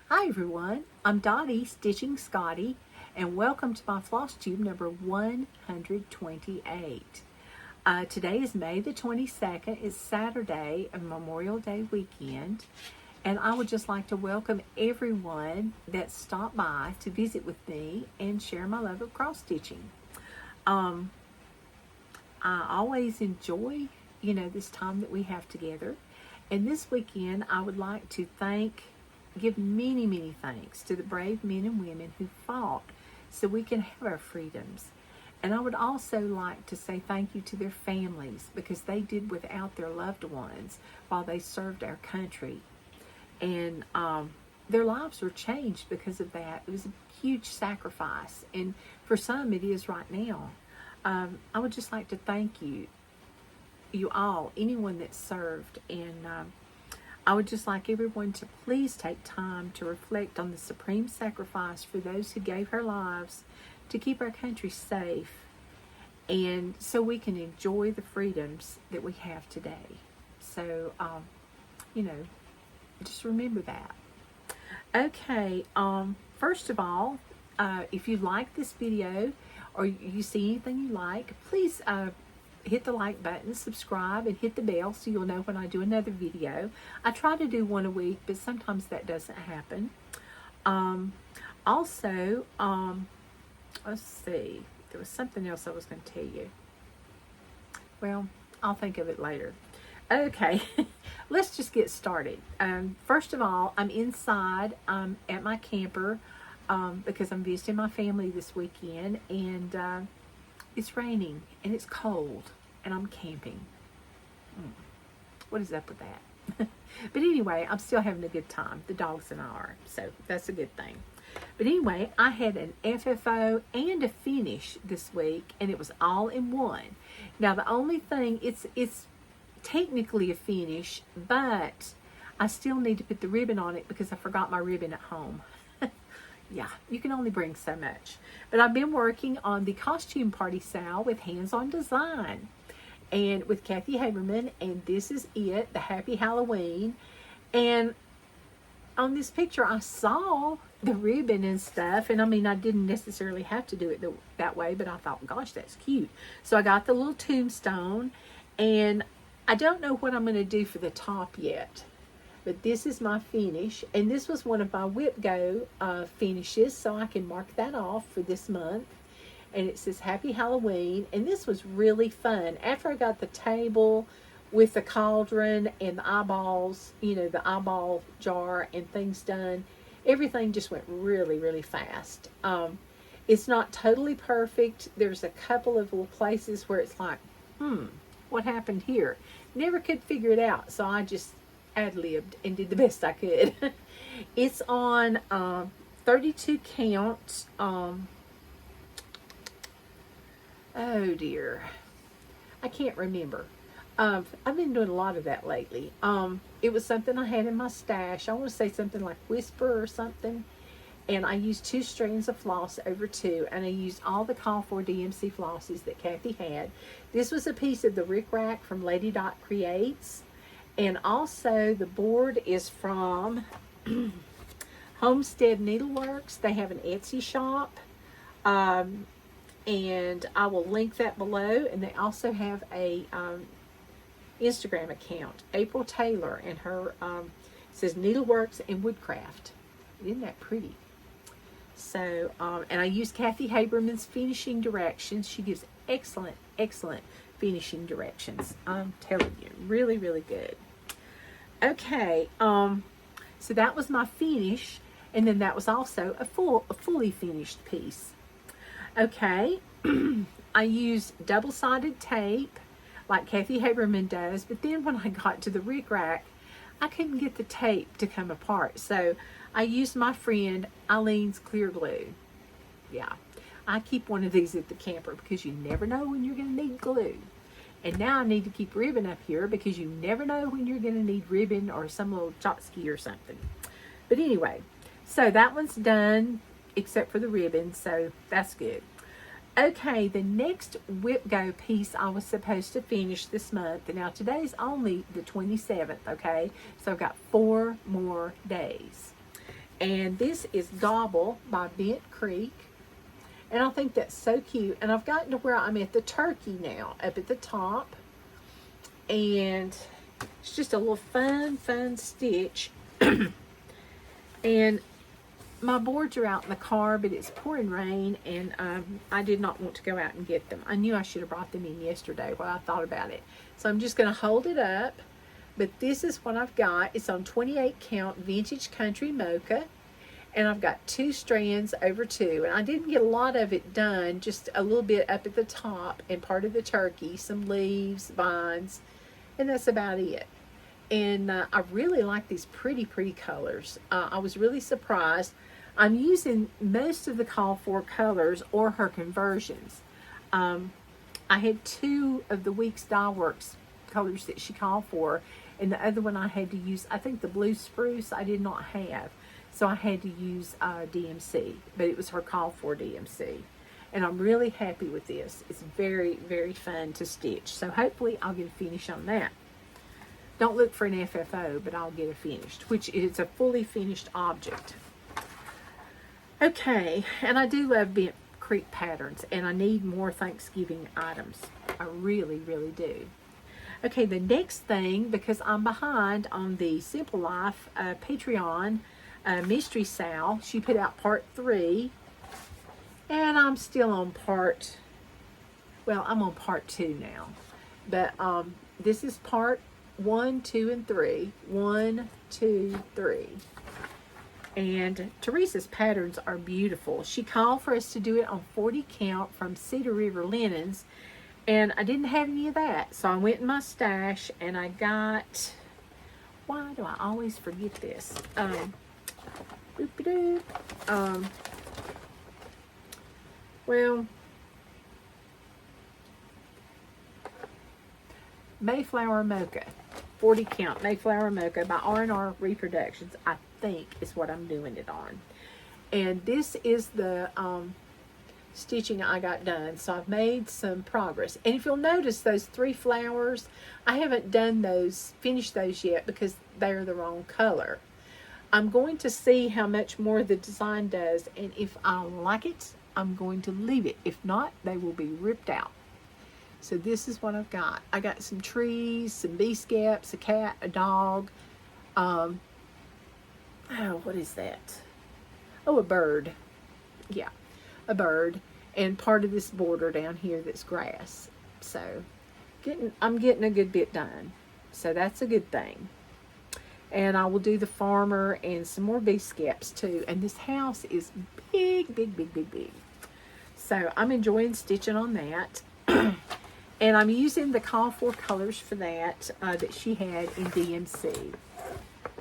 Hi everyone, I'm Dottie Stitching Scotty, and welcome to my Flosstube number 128. Today is May the 22nd. It's Saturday of Memorial Day weekend, and I would just like to welcome everyone that stopped by to visit with me and share my love of cross stitching. I always enjoy, this time that we have together, and this weekend I would like to give many thanks to the brave men and women who fought so we can have our freedoms. And I would also like to say thank you to their families, because they did without their loved ones while they served our country. And their lives were changed because of that. It was a huge sacrifice. And for some, it is right now. I would just like to thank you all, anyone that served. And I would just like everyone to please take time to reflect on the supreme sacrifice for those who gave their lives to keep our country safe, and so we can enjoy the freedoms that we have today. So, just remember that. Okay, first of all, if you like this video or you see anything you like, please hit the like button, subscribe, and hit the bell so you'll know when I do another video. I try to do one a week, but sometimes that doesn't happen. Also, let's see. There was something else I was going to tell you. Well, I'll think of it later. Okay, let's just get started. First of all, I'm inside at my camper because I'm visiting my family this weekend, and it's raining and it's cold and I'm camping. What is up with that? But anyway, I'm still having a good time. The dogs and I are, so that's a good thing. But anyway, I had an FFO and a finish this week, and it was all in one. Now the only thing, it's technically a finish, but I still need to put the ribbon on it because I forgot my ribbon at home. Yeah, you can only bring so much. But I've been working on the costume party sale with Hands-On Design and with Kathy Haberman, and this is it, the Happy Halloween. And on this picture, I saw the ribbon and stuff, and I mean, I didn't necessarily have to do it that way, but I thought, gosh, that's cute. So I got the little tombstone, and I don't know what I'm going to do for the top yet. But this is my finish, and this was one of my Whip Go finishes, so I can mark that off for this month. And it says Happy Halloween, and this was really fun. After I got the table with the cauldron and the eyeballs, the eyeball jar and things done, everything just went really fast. It's not totally perfect. There's a couple of little places where it's like, what happened here? Never could figure it out, so I just ad-libbed and did the best I could. It's on 32 count. Oh dear, I can't remember. I've been doing a lot of that lately. It was something I had in my stash. I want to say something like Whisper or something. And I used 2 strands of floss over 2, and I used all the Call for DMC flosses that Kathy had. This was a piece of the Rick Rack from Lady Dot Creates. And also the board is from Homestead Needleworks. They have an Etsy shop. And I will link that below. And they also have a Instagram account, April Taylor, and her says Needleworks and Woodcraft. Isn't that pretty? So, and I use Kathy Haberman's finishing directions. She gives excellent finishing directions. I'm telling you, really good. Okay, so that was my finish, and then that was also a fully finished piece. Okay, I used double-sided tape like Kathy Haberman does, but then when I got to the Rick Rack, I couldn't get the tape to come apart, so I used my friend Eileen's clear glue. Yeah, I keep one of these at the camper because you never know when you're going to need glue. And now I need to keep ribbon up here because you never know when you're going to need ribbon or some little tchotchke or something. But anyway, so that one's done except for the ribbon, so that's good. Okay, the next Whip Go piece I was supposed to finish this month. Now today's only the 27th, okay? So I've got 4 more days. And this is Gobble by Bent Creek. And I think that's so cute. And I've gotten to where I'm at the turkey now, up at the top. And it's just a little fun stitch. And my boards are out in the car, but it's pouring rain, and I did not want to go out and get them. I knew I should have brought them in yesterday while I thought about it. So I'm just going to hold it up. But this is what I've got. It's on 28 count vintage country mocha. And I've got 2 strands over 2. And I didn't get a lot of it done, just a little bit up at the top and part of the turkey, some leaves, vines, and that's about it. And I really like these pretty colors. I was really surprised. I'm using most of the call for colors or her conversions. I had 2 of the Weeks Needleworkes colors that she called for, and the other one I had to use, I think the blue spruce I did not have. So I had to use DMC, but it was her call for DMC. And I'm really happy with this. It's very fun to stitch. So hopefully I'll get a finish on that. Don't look for an FFO, but I'll get a finished, which is a fully finished object. Okay, and I do love Bent Creek patterns, and I need more Thanksgiving items. I really do. Okay, the next thing, because I'm behind on the Simple Life Patreon Mystery Sal, she put out part 3, and I'm still on part, well, I'm on part 2 now. But this is part 1, 2, and 3. 1, 2, 3. And Teresa's patterns are beautiful. She called for us to do it on 40 count from Cedar River Linens. And I didn't have any of that. So I went in my stash and I got, why do I always forget this? Well, Mayflower Mocha. 40 count Mayflower Mocha by R&R Reproductions, I think is what I'm doing it on. And this is the stitching I got done. So I've made some progress. And if you'll notice those 3 flowers, I haven't done those, finished those yet because they're the wrong color. I'm going to see how much more the design does, and if I like it, I'm going to leave it. If not, they will be ripped out. So this is what I've got. I got some trees, some bee scaps, a cat, a dog. Oh, what is that? Oh, a bird. Yeah, a bird. And part of this border down here that's grass. So I'm getting a good bit done. So that's a good thing. And I will do the farmer and some more bee scaps too. And this house is big. So I'm enjoying stitching on that. And I'm using the call for colors for that that she had in DMC.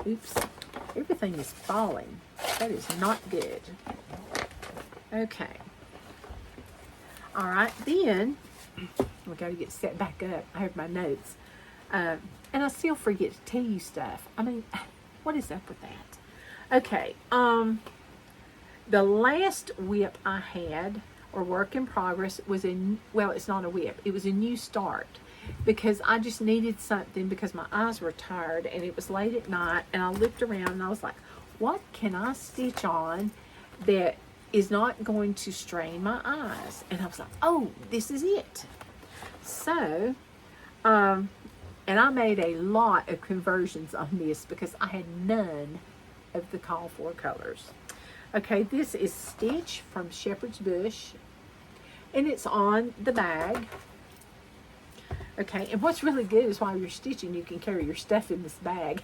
Oops, everything is falling. That is not good. Okay. All right, then we got to get set back up. I have my notes. And I still forget to tell you stuff. I mean, what is up with that? Okay, the last whip I had, or work in progress, was well, it's not a whip. It was a new start because I just needed something because my eyes were tired and it was late at night, and I looked around and I was like, what can I stitch on that is not going to strain my eyes? And I was like, oh, this is it. So, and I made a lot of conversions on this because I had none of the call for colors. Okay, this is Stitch from Shepherd's Bush, and it's on the bag. Okay, and what's really good is while you're stitching, you can carry your stuff in this bag.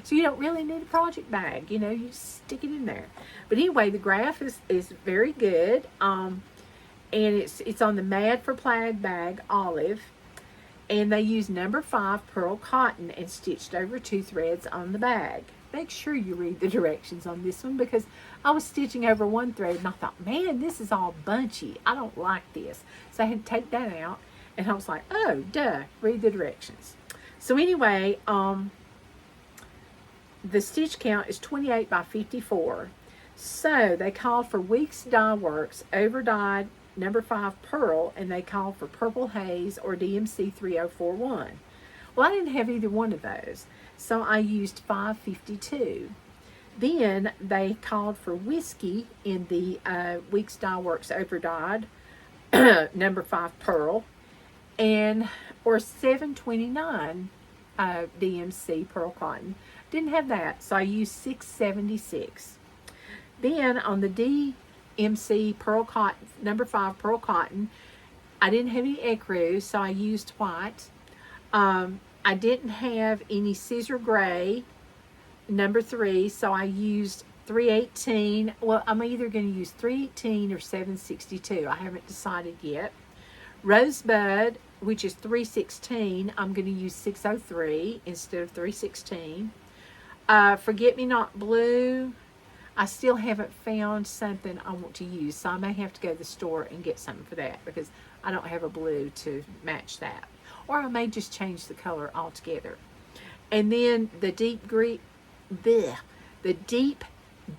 So you don't really need a project bag, you know, you stick it in there. But anyway, the graph is very good. And it's on the Mad for Plaid bag, olive. And they use number 5 pearl cotton and stitched over 2 threads on the bag. Make sure you read the directions on this one because I was stitching over 1 thread and I thought, man, this is all bunchy. I don't like this. So I had to take that out, and I was like, oh, duh, read the directions. So anyway, the stitch count is 28 by 54. So they called for Weeks Needleworkes over dyed number 5 pearl, and they called for purple haze or DMC 3041. Well, I didn't have either one of those, so I used 552. Then they called for whiskey in the Weeks Dye Works Overdyed number 5 pearl, and or 729 DMC pearl cotton. Didn't have that, so I used 676. Then on the DMC pearl cotton, number 5 pearl cotton, I didn't have any ecru, so I used white. I didn't have any scissor gray, number 3, so I used 318. Well, I'm either going to use 318 or 762. I haven't decided yet. Rosebud, which is 316, I'm going to use 603 instead of 316. Forget Me Not Blue, I still haven't found something I want to use, so I may have to go to the store and get something for that because I don't have a blue to match that. Or I may just change the color altogether. And then the deep green, the deep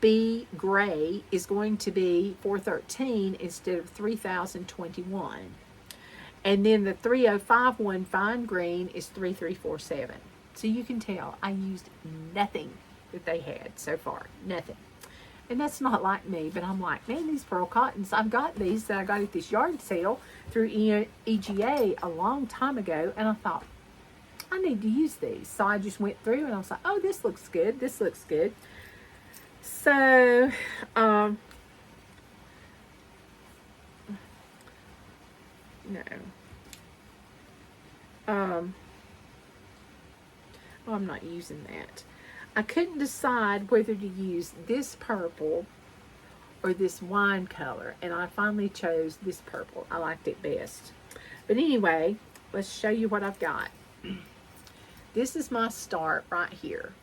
B gray is going to be 413 instead of 3021. And then the 3051 fine green is 3347. So you can tell I used nothing that they had so far. Nothing. And that's not like me, but I'm like, man, these pearl cottons, I've got these that I got at this yard sale through EGA a long time ago, and I thought, I need to use these. So I just went through and I was like, oh, this looks good. This looks good. So, no. Oh, I'm not using that. I couldn't decide whether to use this purple or this wine color, and I finally chose this purple. I liked it best. But anyway, let's show you what I've got. This is my start right here.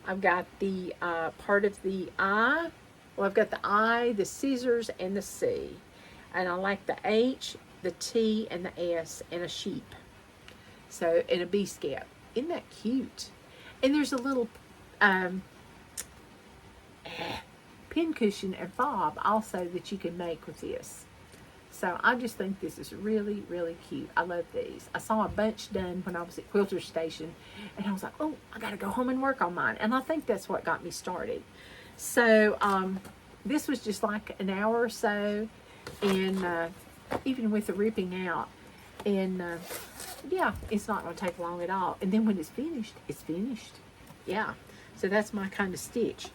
I've got the part of the I. Well, I've got the I, the scissors, and the C. And I like the H, the T, and the S, and a sheep. So, and a bee scap. Isn't that cute? And there's a little pin cushion and fob also that you can make with this. So I just think this is really, really cute. I love these. I saw a bunch done when I was at Quilter Station, and I was like, oh, I got to go home and work on mine. And I think that's what got me started. So this was just like an hour or so, and even with the ripping out. And yeah, it's not going to take long at all. And then when it's finished, it's finished. Yeah, so that's my kind of stitch.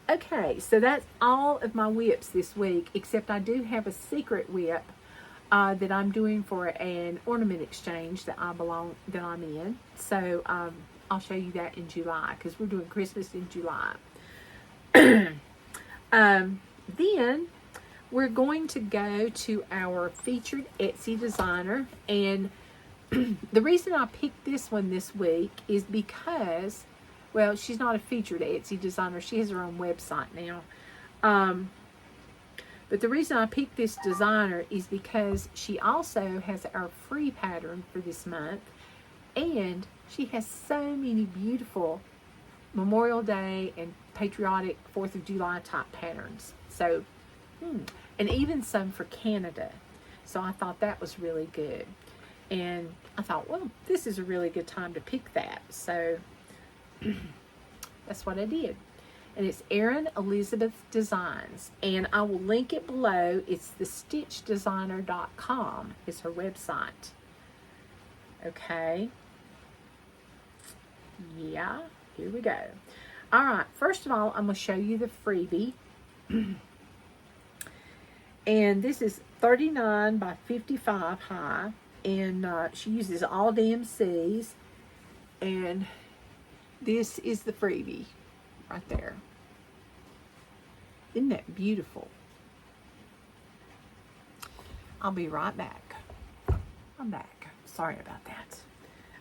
Okay, so that's all of my whips this week, except I do have a secret whip that I'm doing for an ornament exchange that I'm in. So I'll show you that in July because we're doing Christmas in July. Then we're going to go to our featured Etsy designer, and the reason I picked this one this week is because, well, she's not a featured Etsy designer. She has her own website now. But the reason I picked this designer is because she also has our free pattern for this month. And she has so many beautiful Memorial Day and patriotic 4th of July type patterns. So, and even some for Canada. So I thought that was really good. And I thought, well, this is a really good time to pick that. So that's what I did. And it's Erin Elizabeth Designs, and I will link it below. It's thestitchdesigner.com is her website. Okay, yeah, here we go. All right, first of all, I'm going to show you the freebie. And this is 39 by 55 high, and she uses all DMCs, and this is the freebie right there. Isn't that beautiful? I'll be right back. I'm back. Sorry about that.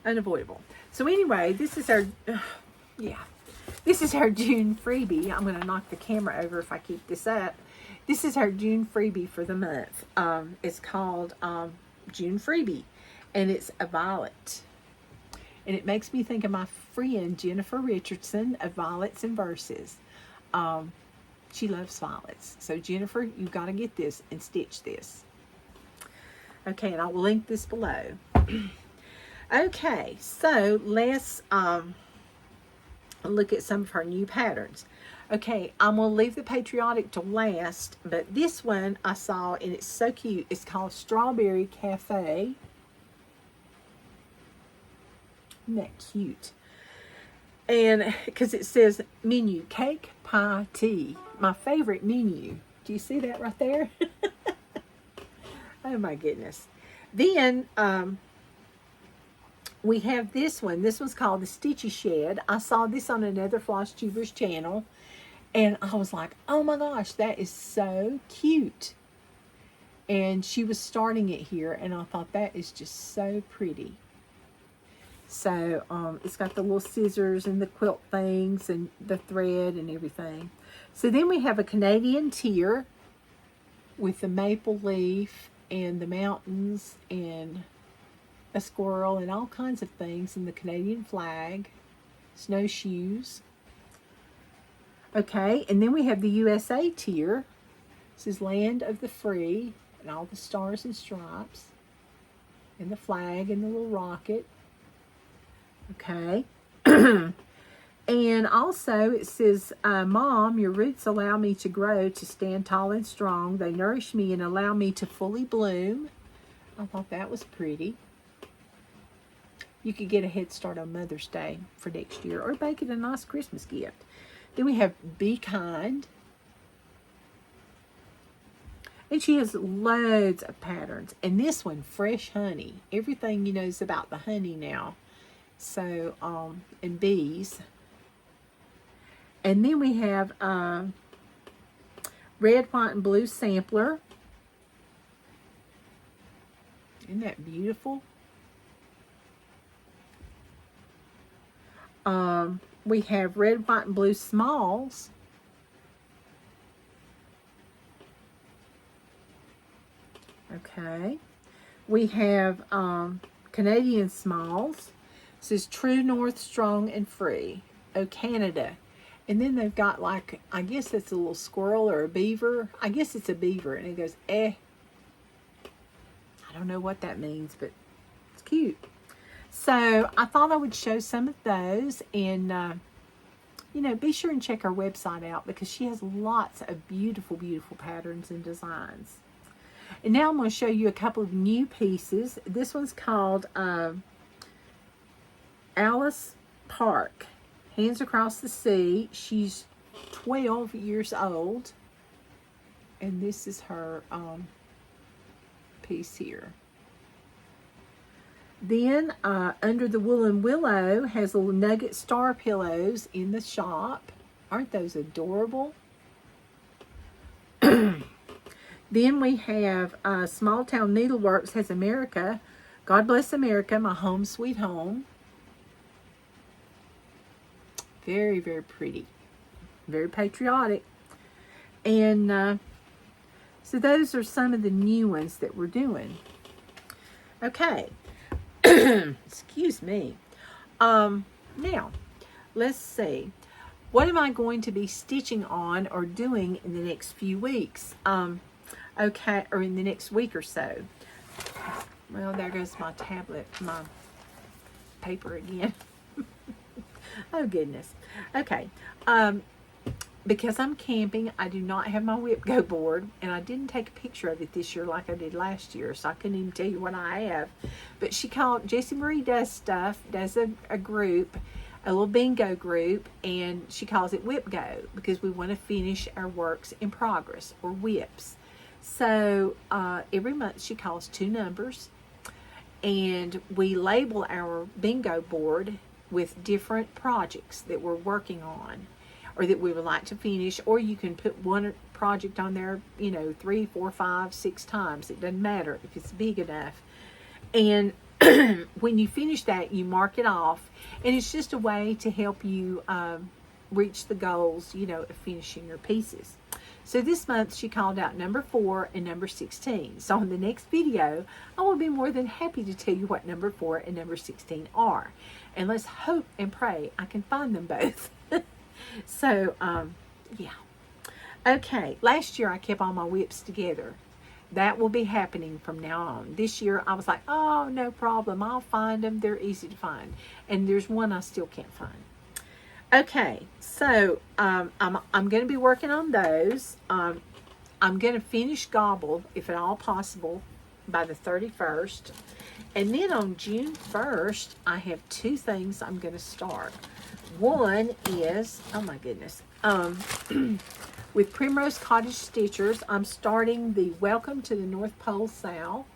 Unavoidable. So anyway, this is our, this is our June freebie. I'm going to knock the camera over if I keep this up. This is our June freebie for the month. It's called June Freebie, and it's a violet. And it makes me think of my friend Jennifer Richardson of Violets and Verses. She loves violets. So Jennifer, you've got to get this and stitch this. Okay, and I will link this below. Okay, so let's look at some of her new patterns. Okay, I'm going to leave the patriotic to last, but this one I saw, and it's so cute. It's called Strawberry Cafe. Isn't that cute? And because it says menu, cake, pie, tea. My favorite menu. Do you see that right there? Oh my goodness. Then we have this one. This one's called the Stitchy Shed. I saw this on another Flosstubers channel. And I was like, oh my gosh, that is so cute. And she was starting it here. And I thought that is just so pretty. So it's got the little scissors and the quilt things and the thread and everything. So then we have a Canadian tier with the maple leaf and the mountains and a squirrel and all kinds of things, and the Canadian flag, snowshoes. Okay, and then we have the USA tier. This is Land of the Free and all the stars and stripes and the flag and the little rocket. Okay. And also it says, Mom, your roots allow me to grow, to stand tall and strong. They nourish me and allow me to fully bloom. I thought that was pretty. You could get a head start on Mother's Day for next year, or make it a nice Christmas gift. Then we have Be Kind. And she has loads of patterns. And this one, Fresh Honey. Everything you know is about the honey now. So, and bees. And then we have Red, White, and Blue Sampler. Isn't that beautiful? We have Red, White, and Blue Smalls. Okay. We have Canadian Smalls. It says True North, Strong and Free. Oh, Canada. And then they've got, like, I guess that's a little squirrel or a beaver. I guess it's a beaver. And it goes, eh. I don't know what that means, but it's cute. So I thought I would show some of those. And, you know, be sure and check our website out, because she has lots of beautiful, beautiful patterns and designs. And now I'm going to show you a couple of new pieces. This one's called Alice Park, Hands Across the Sea. She's 12 years old. And this is her piece here. Then Under the Woolen Willow has little nugget star pillows in the shop. Aren't those adorable? Then we have Small Town Needleworks has America. God Bless America, My Home Sweet Home. Very, very pretty. Very patriotic. And so those are some of the new ones that we're doing. Okay. Excuse me. Now, let's see. What am I going to be stitching on or doing in the next few weeks? Okay, or in the next week or so. Well, there goes my tablet, my paper again. Oh, goodness. Okay. Because I'm camping, I do not have my whip go board, and I didn't take a picture of it this year like I did last year, so I couldn't even tell you what I have. But she called, Jessie Marie does stuff, does a group, a little bingo group, and she calls it Whip Go, because we want to finish our works in progress, or whips. So every month she calls 2 numbers, and we label our bingo board with different projects that we're working on, or that we would like to finish. Or you can put one project on there, you know, 3, 4, 5, 6 times. It doesn't matter if it's big enough. And when you finish that, you mark it off, and it's just a way to help you reach the goals, you know, of finishing your pieces. So this month she called out number 4 and number 16. So in the next video, I will be more than happy to tell you what number 4 and number 16 are. And let's hope and pray I can find them both. So, yeah. Okay, last year I kept all my whips together. That will be happening from now on. This year I was like, oh, no problem. I'll find them. They're easy to find. And there's one I still can't find. Okay, so I'm going to be working on those. I'm going to finish Gobble, if at all possible, by the 31st. And then on June 1st, I have two things I'm going to start. One is, oh my goodness, with Primrose Cottage Stitchers, I'm starting the Welcome to the North Pole Sal.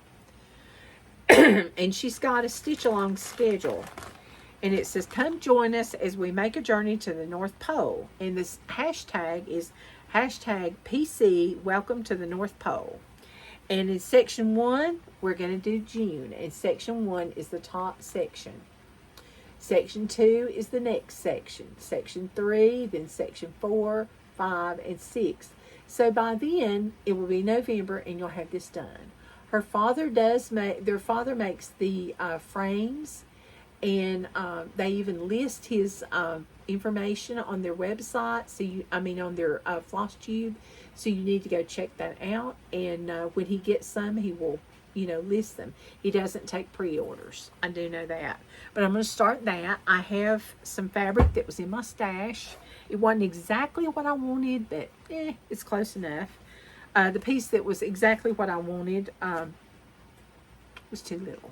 And she's got a stitch along schedule. And it says, come join us as we make a journey to the North Pole. And this hashtag is hashtag PC Welcome to the North Pole. And in section 1, we're going to do June. And section 1 is the top section. Section 2 is the next section. Section 3, then section 4, 5, and 6. So by then, it will be November and you'll have this done. Their father makes the frames. And they even list his information on their website. So on their Flosstube. So you need to go check that out. And when he gets some, he will, list them. He doesn't take pre-orders. I do know that. But I'm going to start that. I have some fabric that was in my stash. It wasn't exactly what I wanted, but it's close enough. The piece that was exactly what I wanted was too little.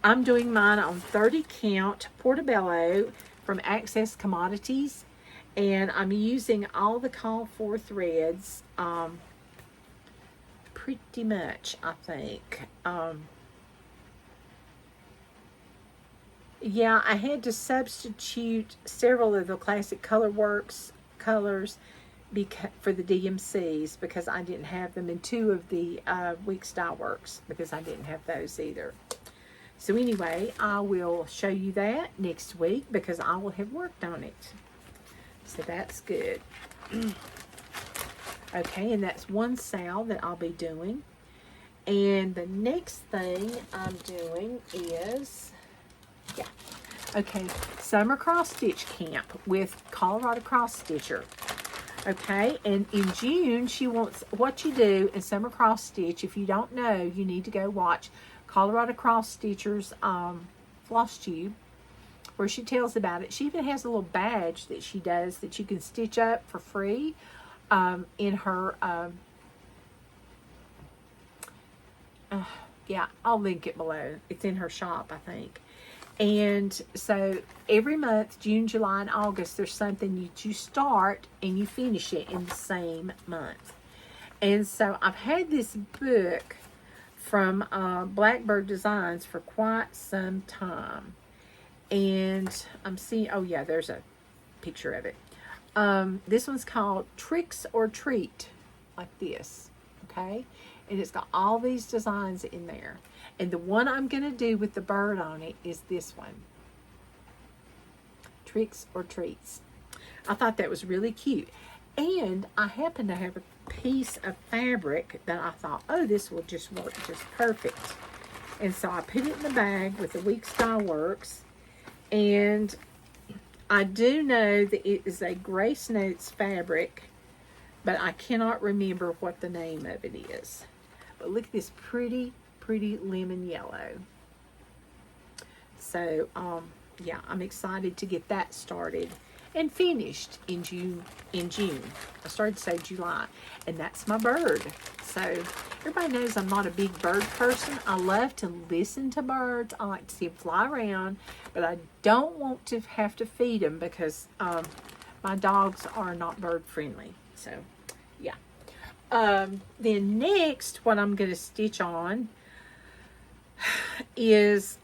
I'm doing mine on 30 count Portobello from Access Commodities, and I'm using all the call for threads pretty much, I think. Yeah, I had to substitute several of the Classic Colorworks colors for the DMCs because I didn't have them, and 2 of the Week Style Works because I didn't have those either. So anyway, I will show you that next week because I will have worked on it. So that's good. Okay, and that's one sal that I'll be doing. And the next thing I'm doing is, Summer Cross Stitch Camp with Colorado Cross Stitcher. Okay, and in June, she wants, what you do in Summer Cross Stitch, if you don't know, you need to go watch Colorado Cross Stitchers Flosstube, where she tells about it. She even has a little badge that she does that you can stitch up for free in her, I'll link it below. It's in her shop, I think. And so every month, June, July, and August, there's something that you start and you finish it in the same month. And so I've had this book from Blackbird Designs for quite some time. And I'm seeing, there's a picture of it. This one's called Tricks or Treat, like this, okay? And it's got all these designs in there. And the one I'm going to do with the bird on it is this one. Tricks or Treats. I thought that was really cute. And I happen to have a piece of fabric that I thought, this will just work just perfect. And so I put it in the bag with the Week Style Works. And I do know that it is a Grace Notes fabric, but I cannot remember what the name of it is. But look at this pretty lemon yellow. So, I'm excited to get that started and finished in June. I started to say July, and that's my bird. So everybody knows I'm not a big bird person. I love to listen to birds. I like to see them fly around, but I don't want to have to feed them because my dogs are not bird friendly. So then next, what I'm going to stitch on is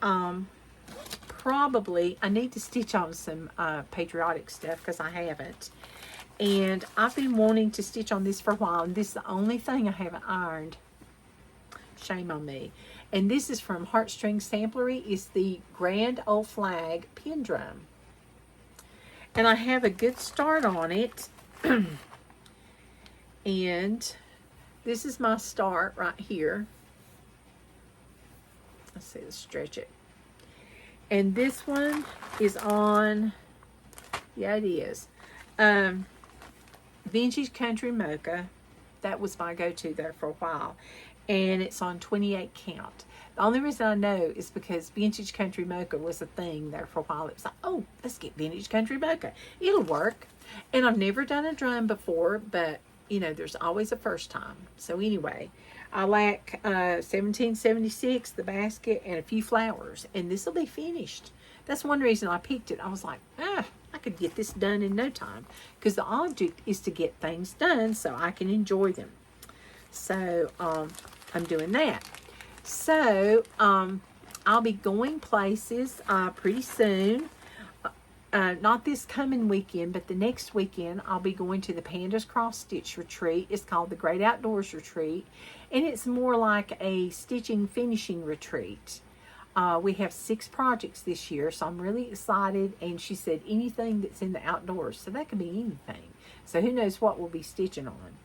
probably, I need to stitch on some patriotic stuff because I haven't. And I've been wanting to stitch on this for a while, and this is the only thing I haven't ironed. Shame on me. And this is from Heartstring Samplery. It's the Grand Old Flag pin drum. And I have a good start on it. And this is my start right here. Let's see, let's stretch it. And this one is on, it is, Vintage Country Mocha. That was my go-to there for a while. and it's on 28 count. The only reason I know is because Vintage Country Mocha was a thing there for a while. It was like, oh, let's get Vintage Country Mocha. It'll work. And I've never done a drum before, but, you know, there's always a first time. So anyway, I like 1776, the basket, and a few flowers. And this will be finished. That's one reason I picked it. I was like, I could get this done in no time. Because the object is to get things done so I can enjoy them. So I'm doing that. So I'll be going places pretty soon. Not this coming weekend, but the next weekend I'll be going to the Panda's Cross Stitch Retreat. It's called the Great Outdoors Retreat, and it's more like a stitching finishing retreat. We have 6 projects this year, so I'm really excited. And she said anything that's in the outdoors, so that could be anything. So who knows what we'll be stitching on.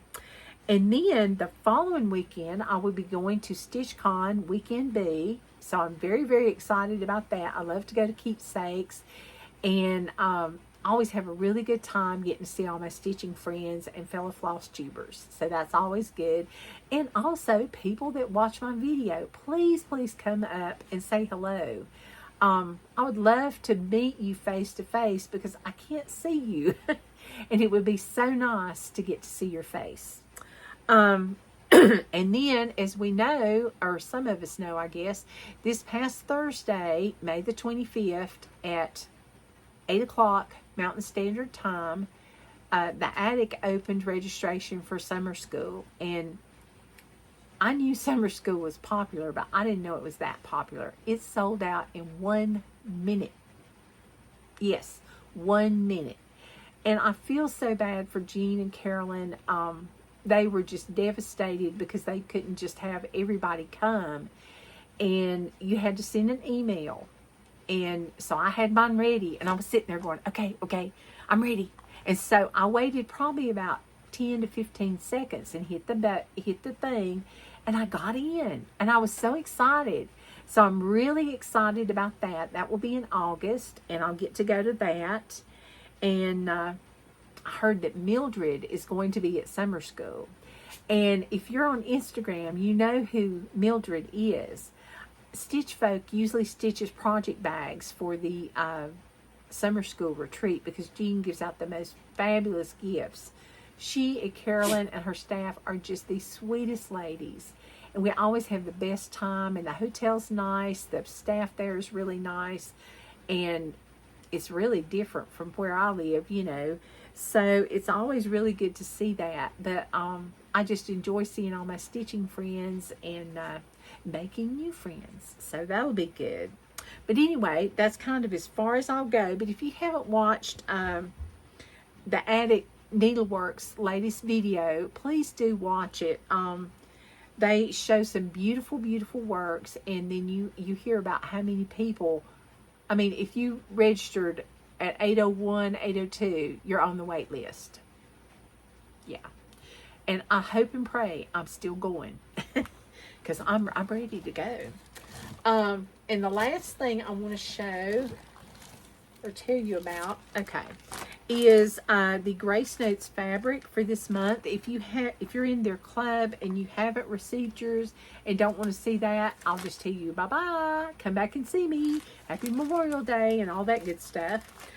And then the following weekend, I will be going to StitchCon Weekend B. So I'm very, very excited about that. I love to go to keepsakes. And I always have a really good time getting to see all my stitching friends and fellow Flosstubers. So that's always good. And also, people that watch my video, please, please come up and say hello. I would love to meet you face to face because I can't see you. And it would be so nice to get to see your face. And then, as we know, or some of us know, I guess, this past Thursday, May the 25th at 8 o'clock Mountain Standard Time, the attic opened registration for summer school. And I knew summer school was popular, but I didn't know it was that popular. It sold out in 1 minute. Yes, 1 minute. And I feel so bad for Jean and Carolyn. They were just devastated because they couldn't just have everybody come. And you had to send an email. And so I had mine ready. And I was sitting there going, okay, I'm ready. And so I waited probably about 10 to 15 seconds and hit the thing. And I got in. And I was so excited. So I'm really excited about that. That will be in August. And I'll get to go to that. And I heard that Mildred is going to be at summer school. And if you're on Instagram, you know who Mildred is. Stitch Folk usually stitches project bags for the summer school retreat because Jean gives out the most fabulous gifts. She and Carolyn and her staff are just the sweetest ladies. And we always have the best time. And the hotel's nice. The staff there is really nice. And it's really different from where I live, you know. So it's always really good to see that. But I just enjoy seeing all my stitching friends and making new friends. So that'll be good. But anyway, that's kind of as far as I'll go. But if you haven't watched the Attic Needleworkes latest video, please do watch it. They show some beautiful, beautiful works. And then you hear about how many people, I mean, if you registered at 801, 802, you're on the wait list. Yeah. And I hope and pray I'm still going. Because I'm ready to go. And the last thing I want to show or tell you about, is the Grace Notes fabric for this month. If you're in their club and you haven't received yours and don't want to see that, I'll just tell you bye-bye. Come back and see me. Happy Memorial Day and all that good stuff.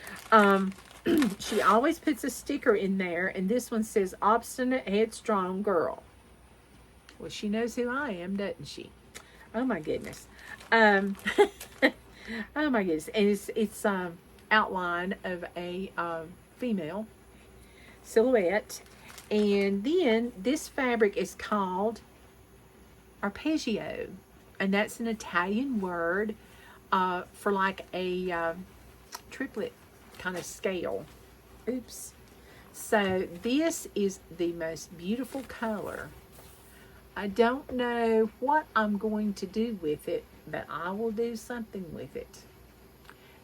She always puts a sticker in there, and this one says Obstinate Headstrong Girl. Well, she knows who I am, doesn't she? Oh my goodness. Oh my goodness. And it's outline of a female silhouette. And then this fabric is called arpeggio, and that's an Italian word for like a triplet kind of scale. Oops. So this is the most beautiful color. I don't know what I'm going to do with it, but I will do something with it.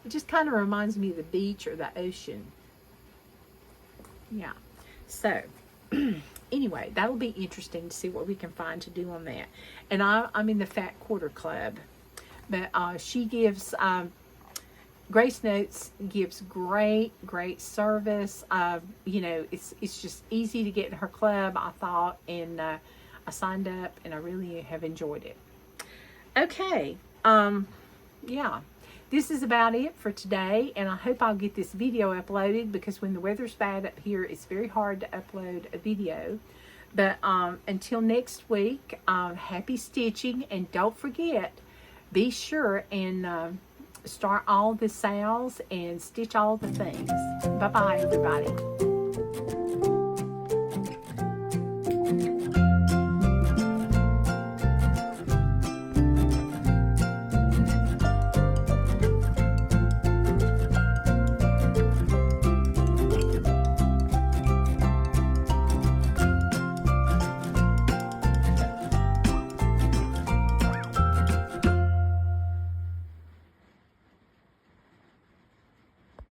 It just kind of reminds me of the beach or the ocean. Yeah. So, anyway, that'll be interesting to see what we can find to do on that. And I'm in the Fat Quarter Club. But she gives, Grace Notes gives great service. You know, it's just easy to get in her club, I thought. And I signed up and I really have enjoyed it. Okay, yeah, this is about it for today, and I hope I'll get this video uploaded, because when the weather's bad up here, it's very hard to upload a video. But until next week, happy stitching, and don't forget, be sure and start all the sales and stitch all the things. Bye-bye, everybody.